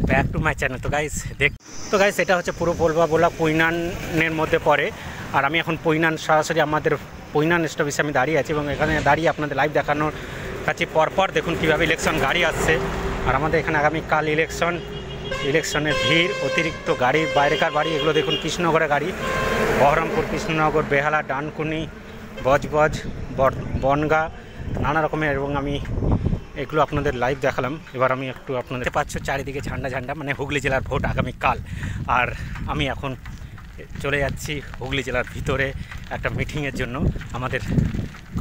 Back to my channel. তো guys এটা হচ্ছে পুরো বলা পৈনানের মধ্যে পড়ে। আর আমি এখন পৈনান সরাসরি আমাদের পৈনান স্টপেজে আমি দাঁড়িয়ে আছি এবং এখানে দাঁড়িয়ে আপনাদের লাইভ দেখানোর কাছে পরপর দেখুন কীভাবে ইলেকশন গাড়ি আসছে। আর আমাদের এখানে আগামীকাল ইলেকশনের ভিড়, অতিরিক্ত গাড়ি, বাইরেকার বাড়ি, এগুলো দেখুন কৃষ্ণনগরের গাড়ি, বহরমপুর, কৃষ্ণনগর, বেহালা, ডানকুনি, বজবজ, বনগা, নানা রকমের। এবং আমি এগুলো আপনাদের লাইভ দেখালাম। এবার আমি একটু আপনাদের পাচ্ছ চারিদিকে ঝান্ডা মানে হুগলি জেলার ভোট আগামীকাল। আর আমি এখন চলে যাচ্ছি হুগলি জেলার ভিতরে একটা মিটিংয়ের জন্য, আমাদের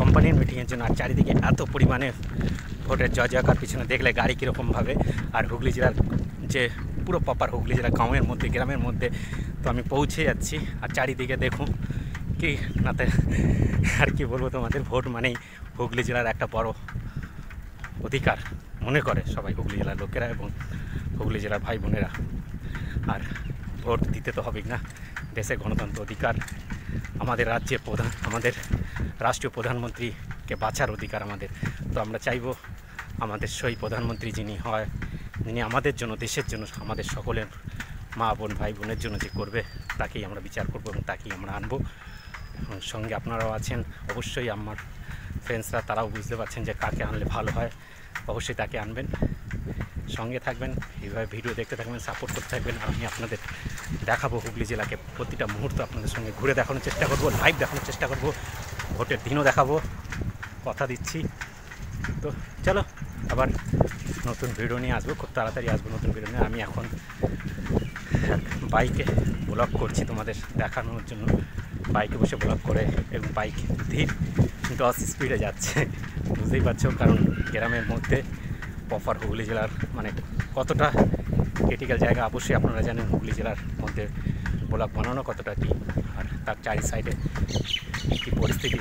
কোম্পানির মিটিংয়ের জন্য। আর চারিদিকে এত পরিমাণে ভোটের জয়জয়কার, পিছনে দেখলে গাড়ি কীরকমভাবে। আর হুগলি জেলার যে পুরো প্রপার হুগলি জেলার গাঁয়ের মধ্যে, গ্রামের মধ্যে তো আমি পৌঁছে যাচ্ছি। আর চারিদিকে দেখুন কি নাতে আর কি বলবো তোমাদের, ভোট মানেই হুগলি জেলার একটা বড় অধিকার মনে করে সবাই, হুগলি জেলার লোকেরা এবং হুগলি জেলার ভাই বোনেরা। আর ভোট দিতে তো হবেই না, দেশের গণতন্ত্র অধিকার, আমাদের রাজ্যের আমাদের রাষ্ট্রীয় প্রধানমন্ত্রীকে বাঁচার অধিকার আমাদের। তো আমরা চাইব আমাদের সেই প্রধানমন্ত্রী যিনি আমাদের জন্য, দেশের জন্য, আমাদের সকলের মা বোন ভাই বোনের জন্য যে করবে, তাকেই আমরা বিচার করব এবং তাকেই আমরা আনবো। এবং সঙ্গে আপনারাও আছেন, অবশ্যই আমার ফ্রেন্ডসরা তারাও বুঝতে পারছেন যে কাকে আনলে ভালো হয়, অবশ্যই তাকে আনবেন। সঙ্গে থাকবেন, এইভাবে ভিডিও দেখতে থাকবেন, সাপোর্ট করতে থাকবেন। আর আমি আপনাদের দেখাবো হুগলি জেলাকে প্রতিটা মুহূর্ত আপনাদের সঙ্গে ঘুরে দেখানোর চেষ্টা করব, লাইভ দেখানোর চেষ্টা করব, ভোটের দিনও দেখাবো, কথা দিচ্ছি। তো চলো আবার নতুন ভিডিও নিয়ে আসবো, খুব তাড়াতাড়ি আসবো নতুন ভিডিও নিয়ে। আমি এখন বাইকে ব্লগ করছি তোমাদের দেখানোর জন্য, বাইকে বসে ব্লগ করে, এবং বাইক ধীর 10 স্পিডে যাচ্ছে, বুঝতেই পারছো। কারণ গ্রামের মধ্যে প্রপার হুগলি জেলার মানে কতটা ক্রিটিক্যাল জায়গা অবশ্যই আপনারা জানেন, হুগলি জেলার মধ্যে ব্লগ বানানো কতটা কি, আর তার চারি সাইডে কী পরিস্থিতি,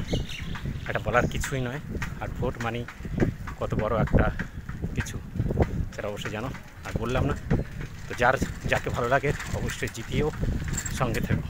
এটা বলার কিছুই নয়। আর ভোট মানেই কত বড় একটা কিছু, সেটা অবশ্যই জানো। আর বললাম না, তো যাকে ভালো লাগে অবশ্যই জিতিয়েও সঙ্গে থেকো।